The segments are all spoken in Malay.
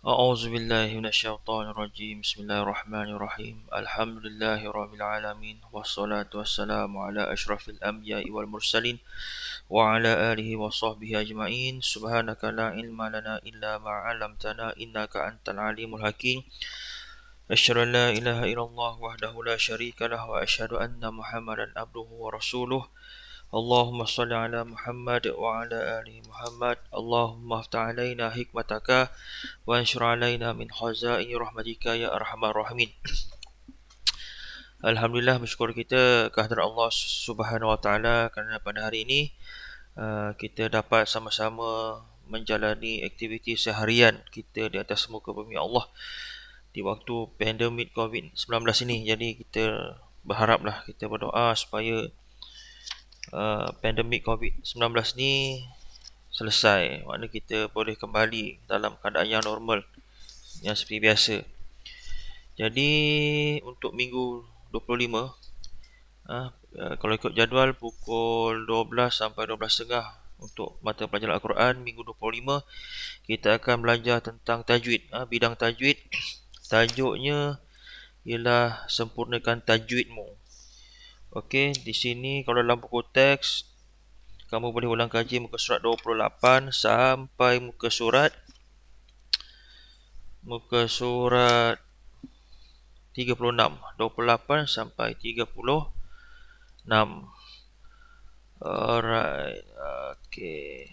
أعوذ بالله من الشيطان الرجيم بسم الله الرحمن الرحيم الحمد لله رب العالمين والصلاة والسلام على أشرف الأنبياء والمرسلين وعلى آله وصحبه أجمعين سبحانك لا علم لنا إلا ما علمتنا إنك أنت العليم الحكيم أشهد أن لا إله إلا الله وحده لا شريك له وأشهد أن محمدا عبده ورسوله اللهم صل على محمد وعلى آل محمد اللهم افتح علينا حكمتك وانشر علينا من خزائن رحمتك يا أرحم الراحمين. Alhamdulillah, bersyukur kita kehadirat Allah Subhanahu Wa Taala kerana pada hari ini kita dapat sama-sama menjalani aktiviti seharian kita di atas muka bumi Allah di waktu pandemik COVID-19 ini. Jadi kita berharaplah, kita berdoa supaya pandemik COVID-19 ni selesai, maknanya kita boleh kembali dalam keadaan yang normal, yang seperti biasa. Jadi untuk minggu 25, kalau ikut jadual pukul 12 sampai 12.30 untuk mata pelajaran Al-Quran minggu 25, kita akan belajar tentang tajwid, bidang tajwid. Tajuknya ialah sempurnakan tajwidmu. Okey, di sini kalau dalam buku teks kamu boleh ulang kaji muka surat 28 sampai muka surat 36, 28 sampai 36. Alright, okay.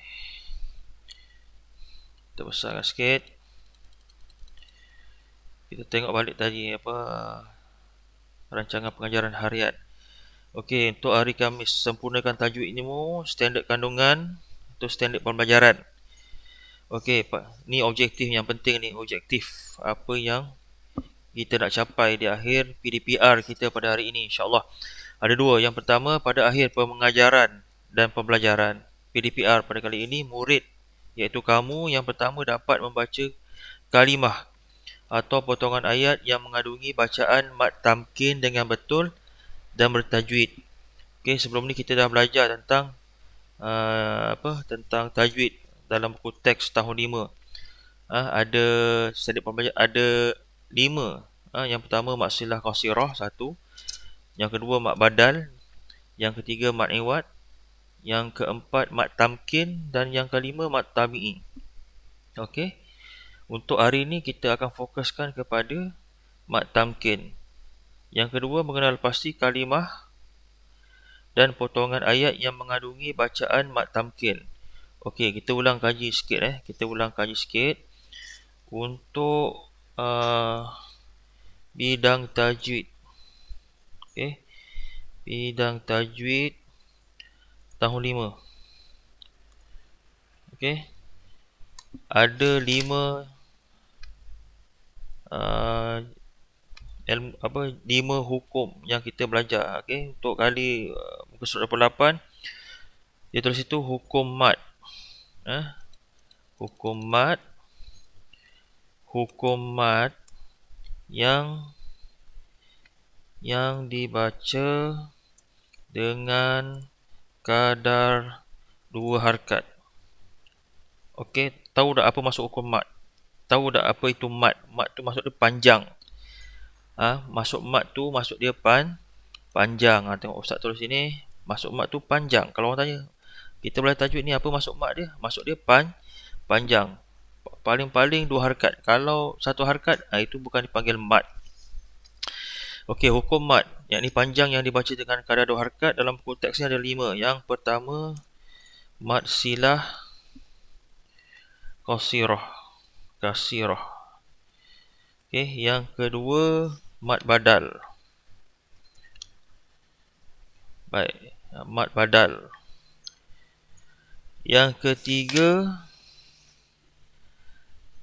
Kita besarkan sikit. Kita tengok balik tadi rancangan pengajaran harian. Okey, untuk hari Khamis, sempurnakan tajwid ilmu, standard kandungan atau standard pembelajaran. Okey, ni objektif yang penting ni, objektif apa yang kita nak capai di akhir PDPR kita pada hari ini, insya-Allah. Ada dua. Yang pertama, pada akhir pengajaran dan pembelajaran PDPR pada kali ini, murid iaitu kamu yang pertama dapat membaca kalimah atau potongan ayat yang mengandungi bacaan mad tamkin dengan betul dan bertajwid. Okey, sebelum ni kita dah belajar tentang tentang tajwid dalam buku teks tahun 5. Ada standard pembelajaran, ada 5. Yang pertama mad silah qasirah 1, yang kedua mad badal, yang ketiga mad iwad, yang keempat mad tamkin dan yang kelima mad tabi'i. Okey. Untuk hari ini kita akan fokuskan kepada mad tamkin. Yang kedua, mengenal pasti kalimah dan potongan ayat yang mengandungi bacaan mad tamkin. Okey, kita ulang kaji sikit untuk bidang tajwid. Okey. Bidang tajwid tahun 5. Okey. Ada 5 5 hukum yang kita belajar. Okey, untuk kali muka surat 28 dia tulis itu hukum mad. Hukum mad yang dibaca dengan kadar 2 harakat. Okey, tahu tak apa maksud hukum mad? Tahu tak apa itu mad? Mad tu maksud dia panjang. Masuk mad tu maksud dia panjang. Tengok ustaz tulis sini, masuk mad tu panjang. Kalau orang tanya, kita belajar tajwid ni apa maksud mad dia? Maksud dia panjang. Paling-paling 2 harakat. Kalau 1 harakat, itu bukan dipanggil mad. Okey, hukum mad, yakni panjang yang dibaca dengan kadar 2 harakat. Dalam buku teks ni ada 5. Yang pertama, mad silah qasirah. Okey, yang kedua mad badal. Baik, mad badal. Yang ketiga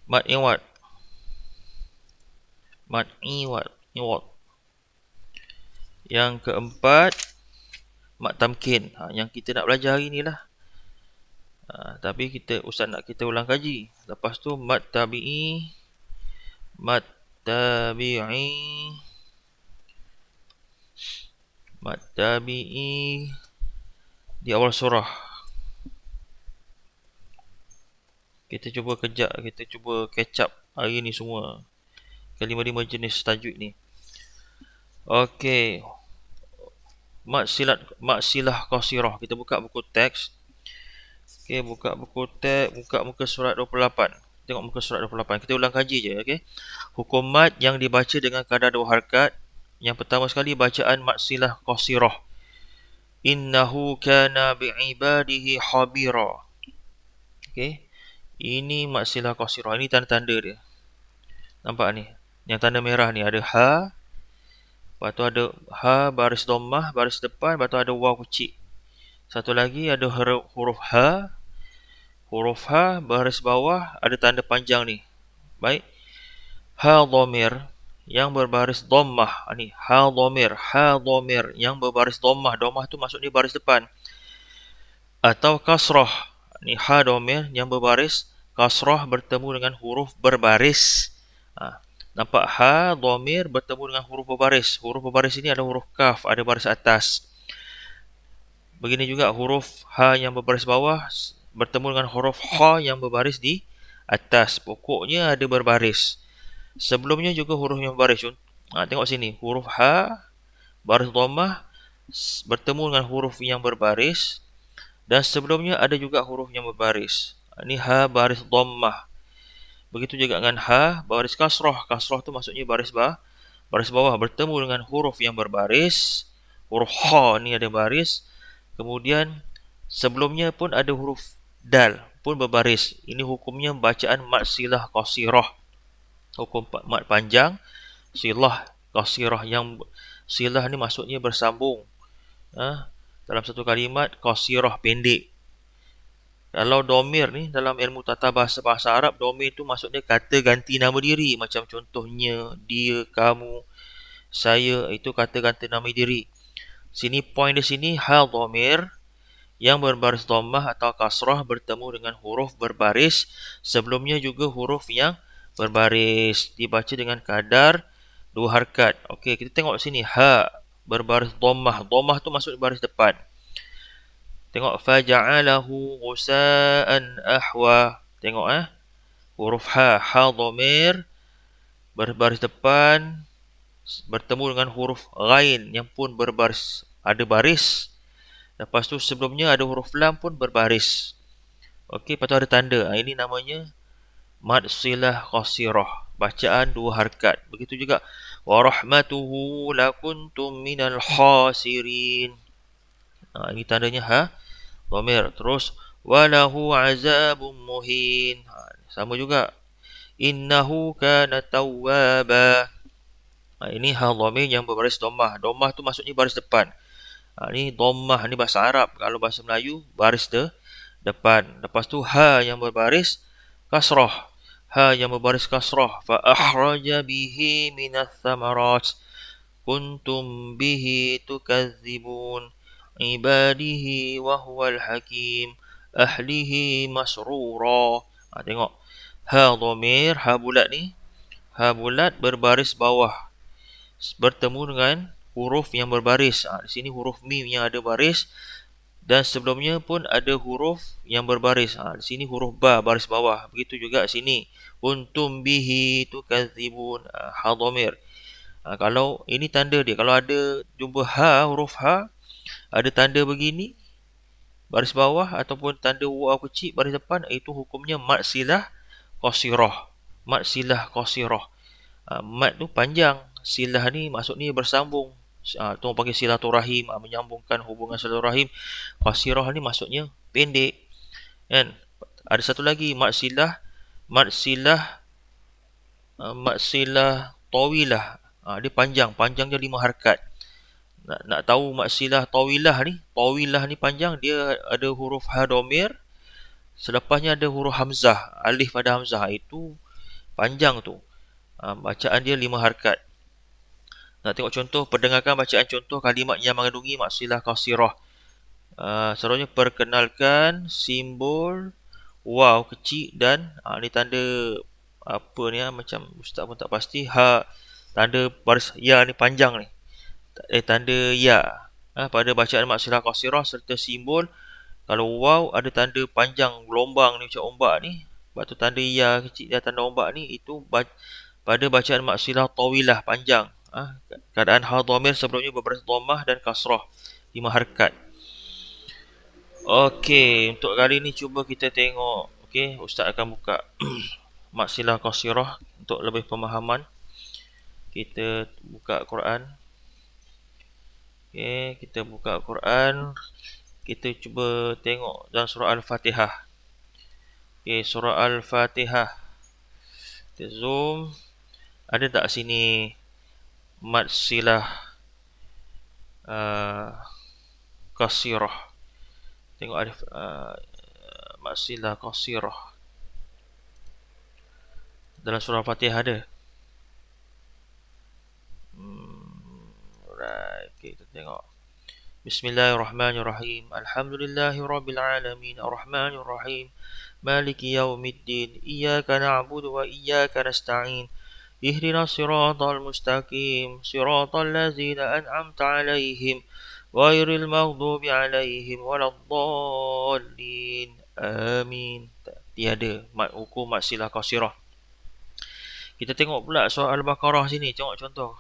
mad iwad. Yang keempat mad tamkin. Yang kita nak belajar hari ni lah. Tapi ustaz nak kita ulang kaji. Lepas tu mad tabi'i di awal surah. Kita cuba catch up hari ni semua. Kelima-lima jenis tajwid ni. Okey. Maksilah qasirah. Kita buka buku teks. Okey, buka buku teks, buka muka surat 28. Tengok muka surat 28. Kita ulang kaji je, okey. Hukum mad yang dibaca dengan kadar 2 harakat. Yang pertama sekali bacaan maksilah qasirah. Innahu kana bi'ibadihi khabira. Okey. Ini maksilah qasirah. Ini tanda-tanda dia. Nampak ni? Yang tanda merah ni ada ha, lepas tu ada ha baris dhammah baris depan, lepas tu ada waw kecil. Satu lagi ada huruf ha, baris bawah ada tanda panjang ni. Baik. Ha dhamir yang berbaris dhammah. Ni ha dhamir yang berbaris dhammah. Dhammah tu maksudnya baris depan. Atau kasrah. Ni ha dhamir yang berbaris kasrah bertemu dengan huruf berbaris. Nampak ha dhamir bertemu dengan huruf berbaris. Huruf berbaris ini ada huruf kaf, ada baris atas. Begini juga huruf ha yang berbaris bawah bertemu dengan huruf ha yang berbaris di atas. Pokoknya ada berbaris. Sebelumnya juga huruf yang berbaris. Tengok sini, huruf ha baris dhammah bertemu dengan huruf yang berbaris, dan sebelumnya ada juga huruf yang berbaris. Ini ha baris dhammah. Begitu juga dengan ha baris kasrah. Kasrah tu maksudnya baris bawah bertemu dengan huruf yang berbaris. Huruf ha ni ada baris. Kemudian sebelumnya pun ada huruf dal pun berbaris. Ini hukumnya bacaan mad silah qasirah. Hukum mad panjang, silah qasirah. Yang silah ni maksudnya bersambung. Dalam satu kalimat, qasirah pendek. Kalau domir ni dalam ilmu tata bahasa Arab, domir tu maksudnya kata ganti nama diri. Macam contohnya dia, kamu, saya, itu kata ganti nama diri. Sini point di sini hal domir yang berbaris dhammah atau kasrah bertemu dengan huruf berbaris. Sebelumnya juga huruf yang berbaris. Dibaca dengan kadar 2 harakat. Okey, kita tengok sini ha berbaris dhammah. Dhammah tu maksudnya baris depan. Tengok faja'alahu ghusa'an ahwa. Tengok huruf ha dhamir berbaris depan bertemu dengan huruf ghain yang pun berbaris, ada baris. Lepas tu sebelumnya ada huruf lam pun berbaris. Okey, lepas tu ada tanda. Ini namanya mad silah qasirah. Bacaan 2 harakat. Begitu juga wa rahmatuhu lakuntum minal khasirin. Ini tandanya ha dhamir. Terus walahu azabun muhin. Sama juga. Innahu kana tawwaba. Ini ha dhamir yang berbaris dhammah. Dhammah tu maksudnya baris depan. Ni dhammah ni bahasa Arab. Kalau bahasa Melayu baris depan. Lepas tu ha yang berbaris kasrah. Ha yang berbaris kasrah. Fa akhraja bihi minas thamarat kuntum bihi tukadzibun ibadihi wa huwal hakim ahlihi masrura. Tengok ha dhamir, ha bulat ni, ha bulat berbaris bawah bertemu dengan huruf yang berbaris. Di sini huruf mim yang ada baris, dan sebelumnya pun ada huruf yang berbaris. Di sini huruf ba baris bawah. Begitu juga sini kuntum bihi tukadzibun, ha dhamir. Kalau ini tanda dia, kalau ada jumpa ha, huruf ha ada tanda begini baris bawah ataupun tanda waw kecil baris depan, itu hukumnya mad silah qasirah. Mad silah qasirah. Mad tu panjang, silah ni maksudnya bersambung. Tu orang panggil silaturahim, menyambungkan hubungan silaturahim. Qasirah ni maksudnya pendek. Kan? Ada satu lagi mad silah tawilah. Dia panjang dia 5 harakat. Nak tahu maksilah tawilah ni panjang, dia ada huruf ha dhamir, selepasnya ada huruf hamzah, alif pada hamzah, itu panjang tu. Bacaan dia 5 harakat. Nak tengok contoh, perdengarkan bacaan contoh kalimat yang mengandungi maksilah qasirah. Seterusnya, perkenalkan simbol waw kecil dan ni tanda apa ni, macam ustaz pun tak pasti. Ha tanda baris ya ni panjang ni. Tanda ya pada bacaan maksilah qasirah serta simbol. Kalau waw ada tanda panjang gelombang ni macam ombak ni, Sebab tu tanda ya kecil dan tanda ombak ni itu pada bacaan mat silah tawilah panjang. Keadaan ha dhamir sebelumnya berbaris dhammah dan kasrah 5 harakat. Okey, untuk kali ni cuba kita tengok. Okey, ustaz akan buka mat silah qasirah untuk lebih pemahaman. Kita buka Quran. Okey, kita buka Quran. Kita cuba tengok dalam surah Al-Fatihah. Okey, surah Al-Fatihah. Kita zoom. Ada tak sini mat silah qasirah? Tengok ada mat silah qasirah. Dalam surah Al-Fatihah ada. Alright, okay, kita tengok. Bismillahirrahmanirrahim. Alhamdulillahirabbil alamin, arrahmanir rahim, maliki yaumiddin, iyyaka na'budu wa iyyaka nasta'in. Ihdinas siratal mustaqim, siratal ladzina an'amta 'alaihim, ghairil maghdubi 'alaihim waladdallin. Amin. Tiada mat hukum mat silah qasirah. Kita tengok pula surah Al-Baqarah sini, tengok contoh.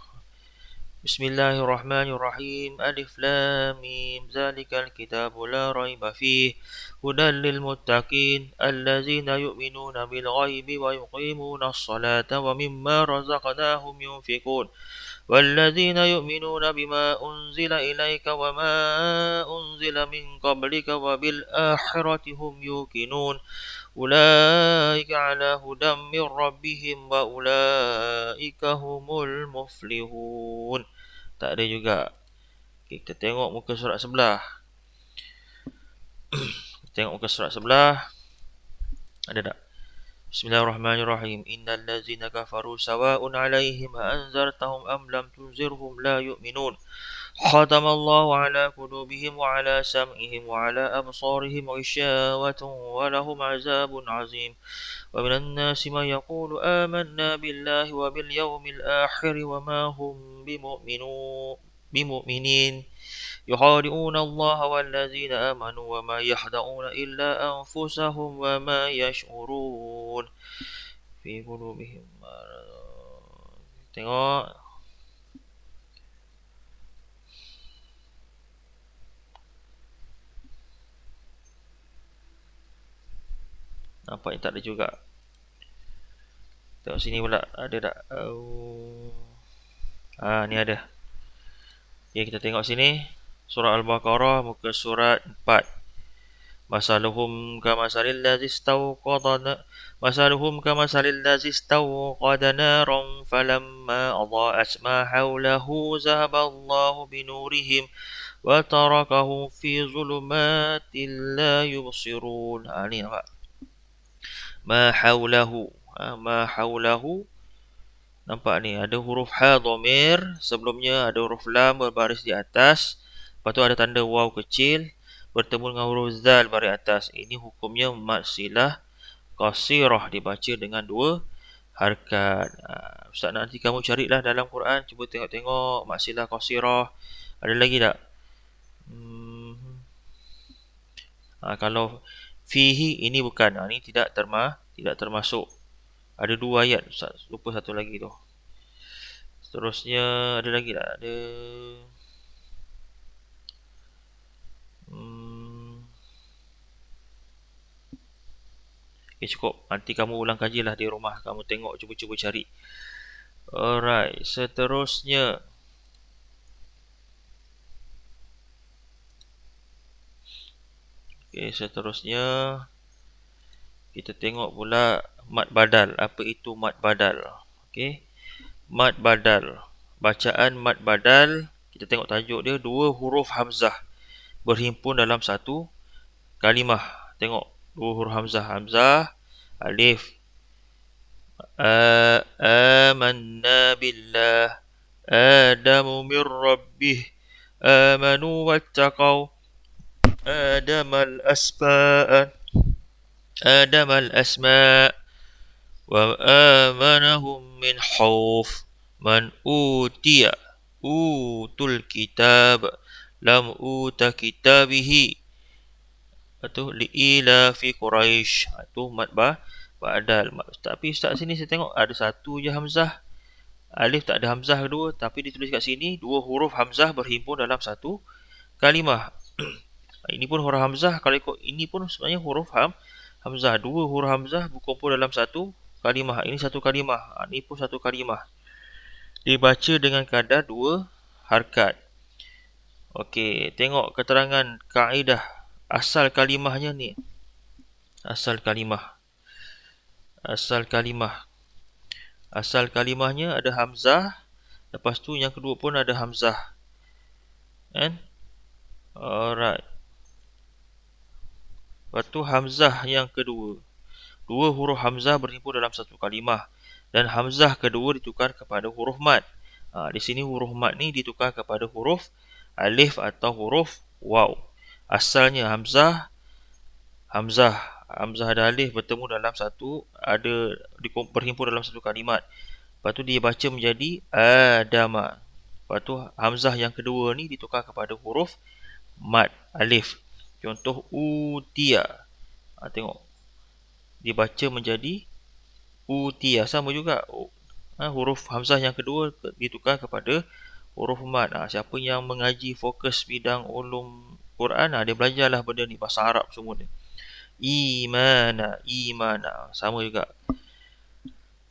Bismillahirrahmanirrahim. Alif lam mim. Zalikal kitabu la raiba fihi hudan lil muttaqin allazina yu'minuna bil ghaibi wa yuqimuna as-salata wa mimma razaqnahum yunfiqun wallazina yu'minuna bima unzila ilayka wa ma unzila min qablika wa bil akhirati hum yuqinun ulaika ala hudam min rabbihim wa ulaika humul muflihun. Tak ada juga. Okay, kita tengok muka surat sebelah. Tengok muka surat sebelah. Ada tak? Bismillahirrahmanirrahim. Innal ladzina kafaru sawa'un 'alaihim a anzartahum am lam tunzirhum la yu'minun. Khatamallahu 'ala qulubihim wa 'ala sam'ihim wa 'ala absarihim ghishawatun wa lahum 'adzabun 'azim. Wa minan nasi man yaqulu amanna billahi wa bil yawmil akhir wa ma hum بمؤمنين يخادعون الله والذين آمنوا وما يخدعون إلا أنفسهم وما يشعرون في قلوبهم مرض. Tengok. Nampaknya tak ada juga. Tengok sini pula. Ada tak? Ni ada. Okay, kita tengok sini. Surah Al-Baqarah, muka surat 4. Masaluhum kamasalil ladzi istawqada naran falamma adha'at ma hawlahu zahaballahu binurihim wa tarakahum fi zulumatin la yubsirun. Ni nampak. Ma hawlahu. Nampak ni ada huruf ha dhamir, sebelumnya ada huruf lam berbaris di atas, lepas tu ada tanda waw kecil bertemu dengan huruf zal baris atas. Ini hukumnya mat silah qasirah, dibaca dengan 2 harakat. Ustaz nanti kamu carilah dalam Quran, cuba tengok-tengok mat silah qasirah. Ada lagi tak? Kalau fihi ini bukan, ini tidak termasuk. Ada 2 ayat, Ustaz lupa satu lagi tu. Seterusnya ada lagi tak? Ada. Okay, cukup. Nanti kamu ulang kajilah di rumah. Kamu tengok, cuba cari. Alright, seterusnya. Okay, seterusnya kita tengok pula mat badal. Apa itu mat badal? Okay. Mat badal. Bacaan mat badal, kita tengok tajuk dia, 2 huruf hamzah berhimpun dalam satu kalimah. Tengok 2 huruf hamzah. Hamzah, alif. Amanna billah. Adamu min rabbih. Amanu wattaqaw. Adamal asma' wa amanahum min khawf. Man utul kitab lam uta kitabihi. Atau li'ila fi Quraisy. Itu mat badal. Tapi Ustaz sini saya tengok ada satu je hamzah. Alif tak ada hamzah kedua, tapi ditulis kat sini dua huruf hamzah berhimpun dalam satu kalimah. Ini pun huruf hamzah. Kalau ikut ini pun sebenarnya huruf hamzah. Dua huruf hamzah berkumpul dalam satu kalimah. Ini satu kalimah. Ini pun satu kalimah. Dibaca dengan kadar dua harkat. Okey, tengok keterangan kaedah asal kalimahnya ni. Asal kalimah. Asal kalimah. Asal kalimahnya ada hamzah. Lepas tu yang kedua pun ada hamzah. Kan? Alright. Lepas tu hamzah yang kedua. Dua huruf hamzah berhimpun dalam satu kalimah. Dan hamzah kedua ditukar kepada huruf mad. Di sini huruf mad ni ditukar kepada huruf alif atau huruf waw. Asalnya hamzah dan alif bertemu dalam satu, berhimpun dalam satu kalimat. Lepas tu dia baca menjadi adama. Lepas tu hamzah yang kedua ni ditukar kepada huruf mad, alif. Contoh utia. Tengok. Dibaca menjadi utia. Sama juga. Huruf hamzah yang kedua ditukar kepada huruf mad. Siapa yang mengaji fokus bidang ulum Quran, dia belajarlah benda ni, bahasa Arab semua ni. Imana. Sama juga.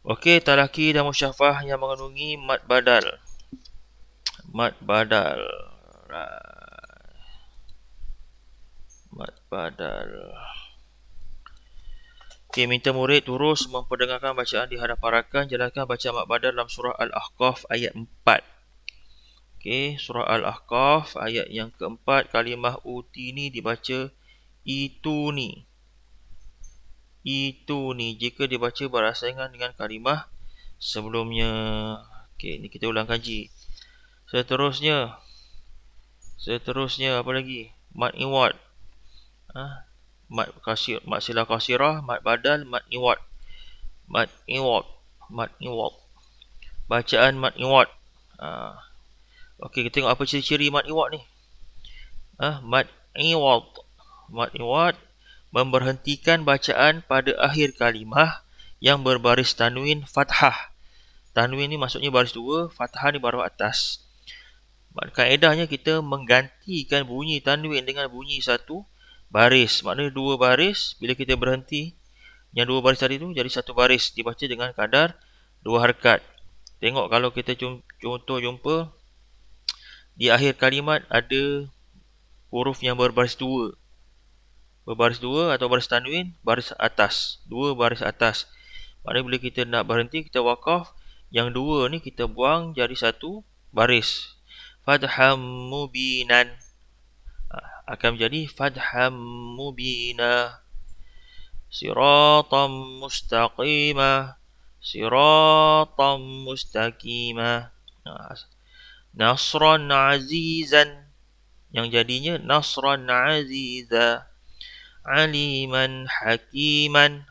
Okey, talaki dan musyafah yang mengandungi mad badal. Mad badal. Okey, minta murid terus memperdengarkan bacaan di hadapan rakan. Jalankan baca mad badal dalam surah Al-Ahqaf ayat 4. Okey, surah Al-Ahqaf ayat yang keempat. Kalimah uti ni dibaca itu ni. Jika dibaca berasaingan dengan kalimah sebelumnya. Okey, ni kita ulang kaji. Seterusnya apa lagi? Mad iwad. Mad silah qasirah, mad badal, mad iwad. Bacaan mad iwad. Okey, kita tengok apa ciri-ciri mad iwad ni. Mad iwad memberhentikan bacaan pada akhir kalimah yang berbaris tanwin fathah. Tanwin ni maksudnya baris dua, fathah ni baris atas. Kaedahnya kita menggantikan bunyi tanwin dengan bunyi satu baris. Maknanya dua baris, bila kita berhenti, yang dua baris tadi tu jadi satu baris, dibaca dengan kadar dua harkat. Tengok kalau kita contoh jumpa di akhir kalimat ada huruf yang berbaris dua. Berbaris dua atau baris tanwin, baris atas. Dua baris atas. Maknanya bila kita nak berhenti, kita wakaf. Yang dua ni kita buang jadi satu baris. Fadham mubinan. Akan menjadi fadham mubina. Siratam mustaqimah. Nasran azizan. Yang jadinya nasran aziza. Aliman hakiman.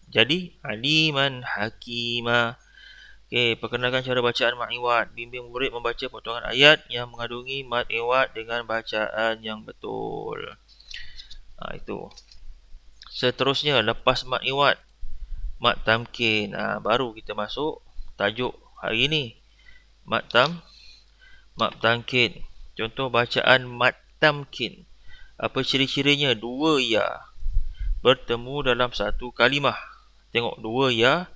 Jadi aliman hakima. Okey, perkenalkan cara bacaan mad iwad. Bimbing murid membaca potongan ayat yang mengandungi mad iwad dengan bacaan yang betul. Itu. Seterusnya, lepas mad iwad, mad tamkin. Baru kita masuk tajuk hari ini. Mad tamkin. Contoh bacaan mad tamkin. Apa ciri-cirinya? Dua ya bertemu dalam satu kalimah. Tengok, dua ya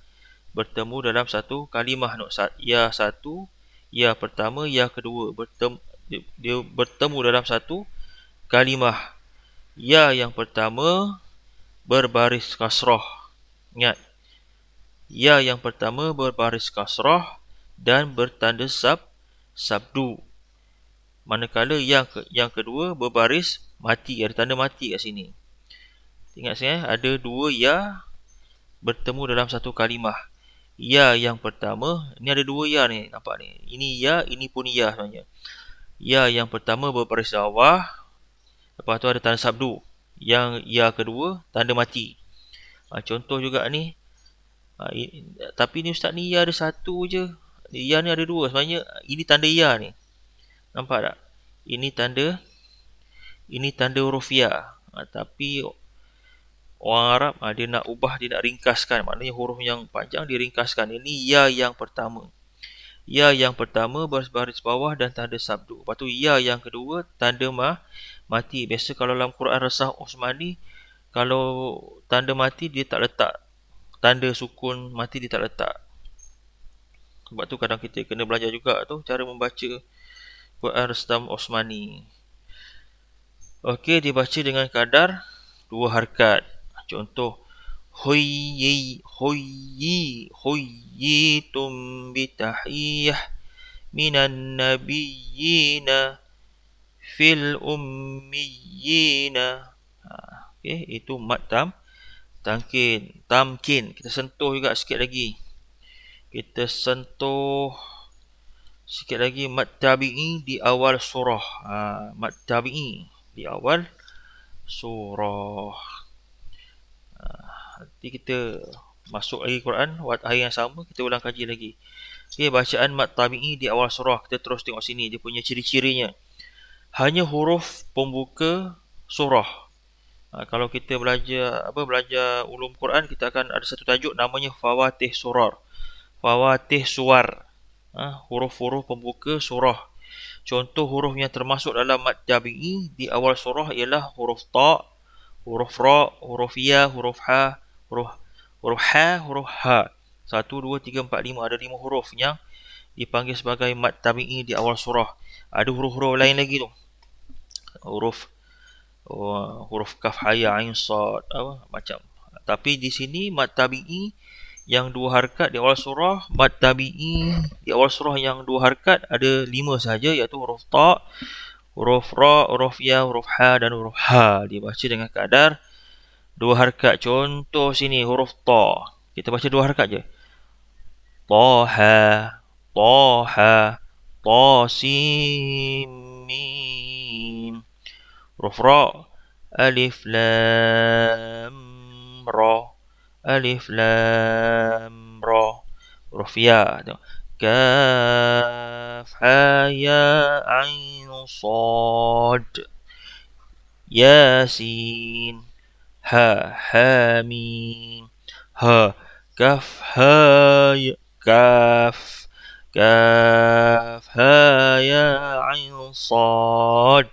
bertemu dalam satu kalimah. Ya satu, ya pertama, ya kedua. Dia bertemu dalam satu kalimah. Ya yang pertama berbaris kasrah. Ingat, ya yang pertama berbaris kasrah dan bertanda sabdu. Manakala yang kedua berbaris mati, ada tanda mati kat sini. Ingat saya, ada dua ya bertemu dalam satu kalimah. Ya yang pertama, ni ada dua ya ni, nampak ni. Ini ya, ini pun ya sebenarnya. Ya yang pertama berbaris bawah, lepas tu ada tanda sabdu. Yang ya kedua, tanda mati. Contoh juga ni. Tapi ni ustaz ni ya ada satu je. Ya ni ada dua. Sebenarnya ini tanda ya ni. Nampak tak? Ini tanda huruf ya. Tapi Orang Arab dia nak ubah, dia nak ringkaskan. Maknanya huruf yang panjang diringkaskan. Ini ya yang pertama. Ya yang pertama baris bawah dan tanda sabdu. Lepas tu ya yang kedua tanda mati. Biasa kalau dalam Quran Resah Osmani, kalau tanda mati dia tak letak. Tanda sukun mati dia tak letak. Sebab tu kadang kita kena belajar juga tu cara membaca Quran Resah Osmani. Okey, dibaca dengan kadar 2 harakat. Contoh huyyitum bitahiyah minan nabiyyina fil ummiyina. Okey, itu mad tamkin. Kita sentuh juga sikit lagi. Mad tabi'i di awal surah. Mad tabi'i di awal surah. Nanti kita masuk lagi Quran hari yang sama, kita ulang kaji lagi. Okey, bacaan mad tabi'i di awal surah. Kita terus tengok sini dia punya ciri-cirinya. Hanya huruf pembuka surah. Kalau kita belajar ulum Quran, kita akan ada satu tajuk namanya Fawatih Surar. Fawatih Suwar. Huruf-huruf pembuka surah. Contoh huruf yang termasuk dalam mad tabi'i di awal surah ialah huruf ta, huruf ra, huruf ya, huruf ha, huruf 1, 2, 3, 4, 5. Ada 5 huruf yang dipanggil sebagai mad tabi'i di awal surah. Ada huruf-huruf lain lagi tu. Huruf kaf, ha, ya, ain, sad, macam. Tapi di sini mad tabi'i yang 2 harakat di awal surah, mad tabi'i di awal surah yang 2 harakat ada 5 saja, iaitu huruf ta, huruf ra, huruf ya, huruf ha dan huruf ha. Dibaca dengan kadar 2 harakat. Contoh sini huruf ta. Kita baca 2 harakat je. Taha, taha, tasim, mim. Huruf ra, alif lam ra, alif lam ra. Huruf ya, kaf ha ya ain sad, yasin, ha mim, ha kaf ha ya kaf ha ya ain sad.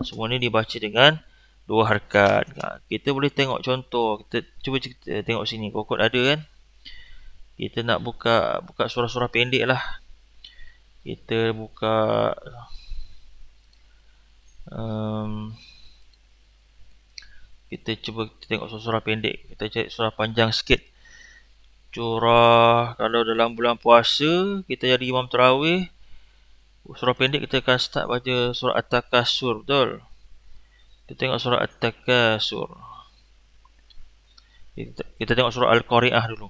Semua ni dibaca dengan 2 harakat. Kita boleh tengok contoh. Cuba kita tengok sini. Kokot ada kan? Kita nak buka surah-surah pendek lah. Kita buka kita cuba tengok surah pendek. Kita cari surah panjang sikit. Kalau dalam bulan puasa kita jadi imam tarawih, surah pendek kita akan start baca surah At-Takasur, betul? Kita tengok surah At-Takasur. Kita tengok surah Al-Qari'ah dulu.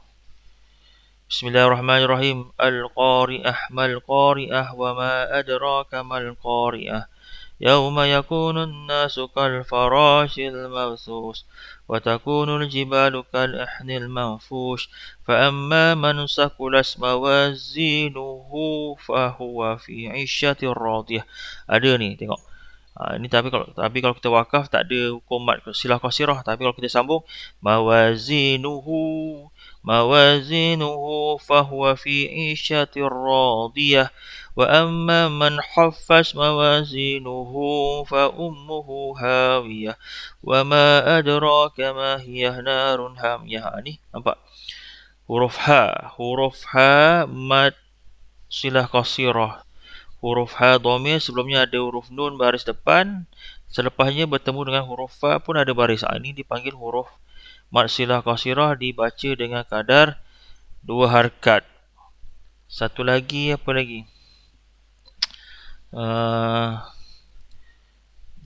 Bismillahirrahmanirrahim. Al-Qari'ah mal-Qari'ah wa ma adraka mal-Qari'ah. Yawma yakunun nasu kal-farashil mabthus wa takunul jibalu kal-ihnil manfush fa amma man saqulas mawazinuhu fa huwa fi 'ishatir radiyah. Ada ni, tengok. Ini tapi kalau kita wakaf tak ada hukum mad silah qasirah, tapi kalau kita sambung mawazinuhu fa huwa fi 'ishatir radiyah wa amma man haffaz mawazinuhu fa ummuhu hawiyah wa ma adraka ma hiya narun hamiyah. Ni nampak huruf ha mad silah qasirah. Huruf ha dhamir, sebelumnya ada huruf nun baris depan, selepasnya bertemu dengan huruf fa pun ada baris. Ini dipanggil huruf mad silah qasirah, dibaca dengan kadar 2 harakat. Satu lagi, apa lagi?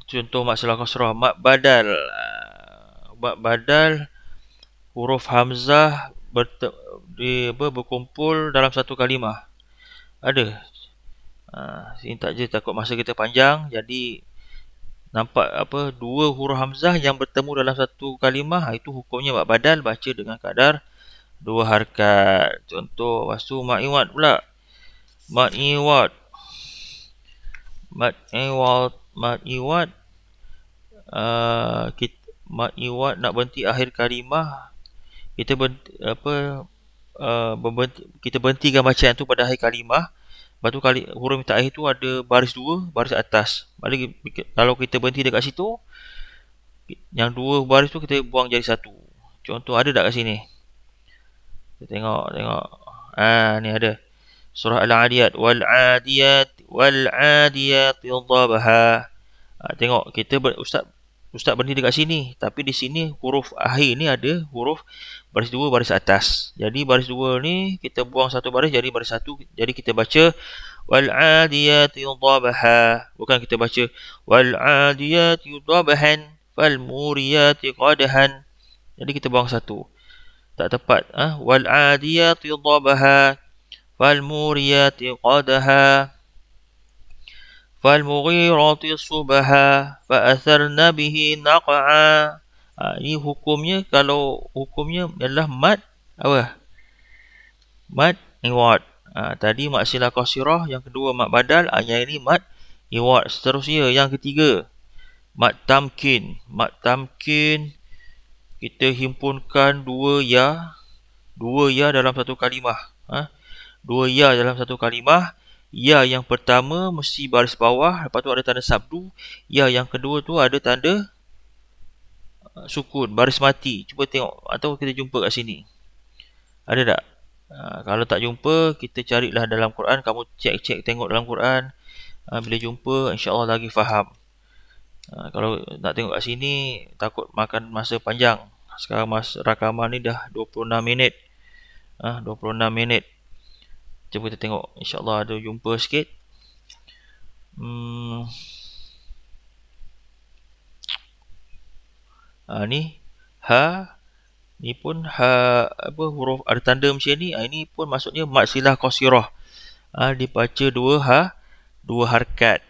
Contoh mad silah qasirah, mad badal. Mad badal, huruf hamzah berkumpul dalam satu kalimah. Ada. Sini tak je, takut masa kita panjang, jadi nampak 2 huruf hamzah yang bertemu dalam satu kalimah, itu hukumnya mad badal, baca dengan kadar 2 harakat. Contoh wastu mad iwad pula. Mad iwad mat iwad nak berhenti akhir kalimah, kita kita berhentikan bacaan tu pada akhir kalimah. Lepas tu huruf yang terakhir tu ada baris 2, baris atas. Maksudnya kalau kita berhenti dekat situ, yang 2 baris tu kita buang jadi 1. Contoh ada tak kat sini? Kita tengok. Ni ada. Surah Al-Adiyat. Wal-adiyat dhabha. Tengok, Ustaz berhenti dekat sini. Tapi di sini huruf akhir ni ada huruf baris 2, baris atas. Jadi baris 2 ni kita buang 1 baris jadi baris 1. Jadi kita baca wal-adiyat dhabha. Bukan kita baca wal-adiyat dhabhan fal-muriyat qadhan. Jadi kita buang 1. Tak tepat. Wal-adiyat dhabha fal-muriyat qadha فالمغيرات صبحا فأثرن به نقعا. Ini hukumnya, kalau hukumnya adalah mad apa? Mad iwad. Tadi mad silah qasirah, yang kedua mad badal, yang ini mad iwad. Seterusnya yang ketiga mad tamkin. Mad tamkin kita himpunkan dua ya dalam satu kalimah. Dua ya dalam satu kalimah. Ya yang pertama mesti baris bawah, lepas tu ada tanda sabdu. Ya yang kedua tu ada tanda sukun, baris mati. Cuba tengok atau kita jumpa kat sini. Ada tak? Kalau tak jumpa, kita carilah dalam Quran. Kamu cek tengok dalam Quran. Bila jumpa, insya-Allah lagi faham. Kalau nak tengok kat sini, takut makan masa panjang. Sekarang rakaman ni dah 26 minit. 26 minit. Cuba kita tengok, insya-Allah ada jumpa sikit. Ni ha, ni pun ha, apa huruf ada tanda macam ni. Ini pun maksudnya mad silah qasirah. Dibaca dua harkat.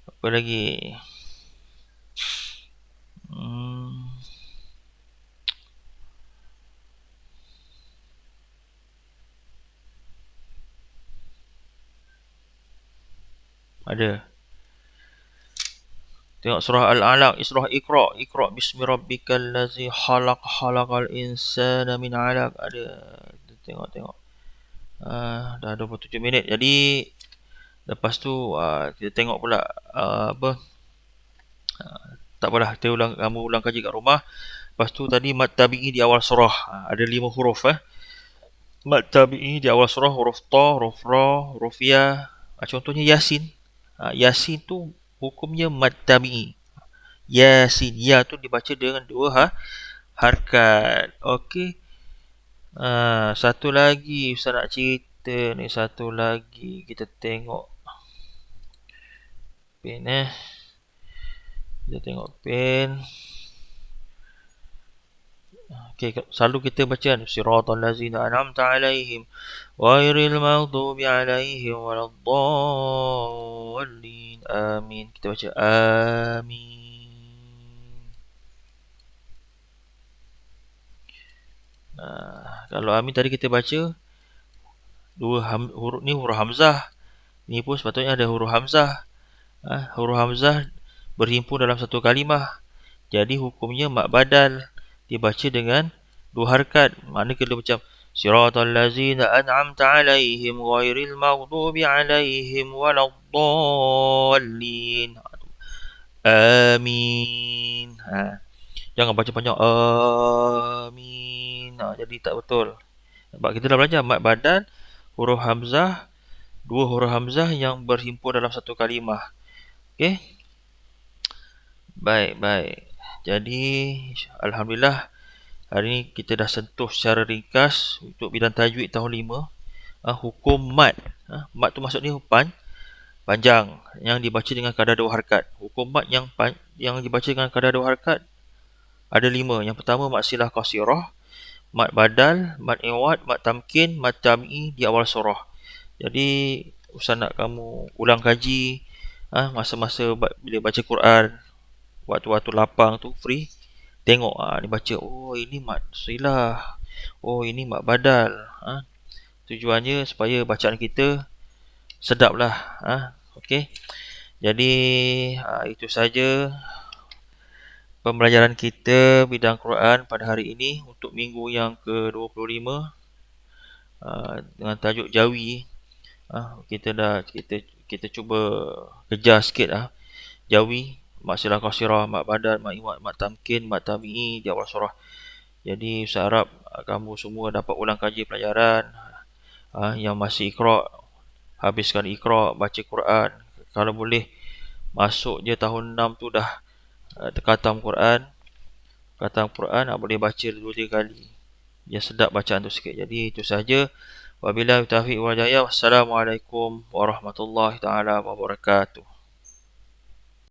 Apa lagi? Ada. Tengok surah Al-Alaq, surah Iqra. Iqra bismi rabbikal ladzi khalaq, khalaqal insana min 'alaq. Ada. Tengok. Dah 27 minit. Jadi lepas tu kita tengok pula tak apalah, kamu ulang kaji kat rumah. Lepas tu tadi mad tabi'i di awal surah. Ada 5 huruf Mad tabi'i di awal surah, huruf ta, huruf ra, huruf ya. Contohnya Yasin. Yasin tu hukumnya mad tabi'i. Yasin, ya tu dibaca dengan 2 harkat. Okey. Satu lagi Ustaz nak cerita ni, satu lagi kita tengok pen kita tengok pen. Okey, selalu kita baca siratal ladzina an'amta 'alaihim ghairil maghdubi 'alaihim waladdallin. Amin. Kita baca amin. Kalau amin tadi kita baca huruf ni huruf hamzah. Ni pun sepatutnya ada huruf hamzah. Huruf hamzah berhimpun dalam satu kalimah. Jadi hukumnya mad badal, dibaca dengan 2 harkat. Maknanya kita macam siratal ladzina an'amta 'alaihim ghairil maghdubi 'alaihim waladdallin. Amin. Jangan baca panjang amin. Jadi tak betul. Sebab kita dah belajar mad badal, huruf hamzah, 2 huruf hamzah yang berhimpun dalam satu kalimah. Okey. Baik. Jadi alhamdulillah hari ni kita dah sentuh secara ringkas untuk bidang tajwid tahun 5. Hukum mad. Mad tu maksudnya panjang yang dibaca dengan kadar 2 harkat. Hukum mad yang dibaca dengan kadar 2 harkat ada 5. Yang pertama mad silah qasirah, mad badal, mad iwad, mad tamkin, mad tabi'i di awal surah. Jadi Ustaz nak kamu ulang kaji masa-masa bila baca Quran, waktu-waktu lapang tu free, tengok dibaca, oh ini mad silah, oh ini mad badal. Tujuannya supaya bacaan kita sedap lah. Okey. Jadi itu saja pembelajaran kita bidang Quran pada hari ini untuk minggu yang ke-25 dengan tajuk Jawi. Kita cuba kejar sikit Jawi, mak sirah qasirah, mak badal, mak iwad, mak tamkin, mak tabi'i di awal surah. Jadi saya harap kamu semua dapat ulang kaji pelajaran. Yang masih Iqra, habiskan Iqra, baca Quran. Kalau boleh masuk je tahun 6 tu dah khatam Quran. Boleh baca 2-3 kali. Dia sedap bacaan tu sikit. Jadi itu saja. Wabillahi taufiq wal hidayah. Wassalamualaikum warahmatullahi taala wabarakatuh.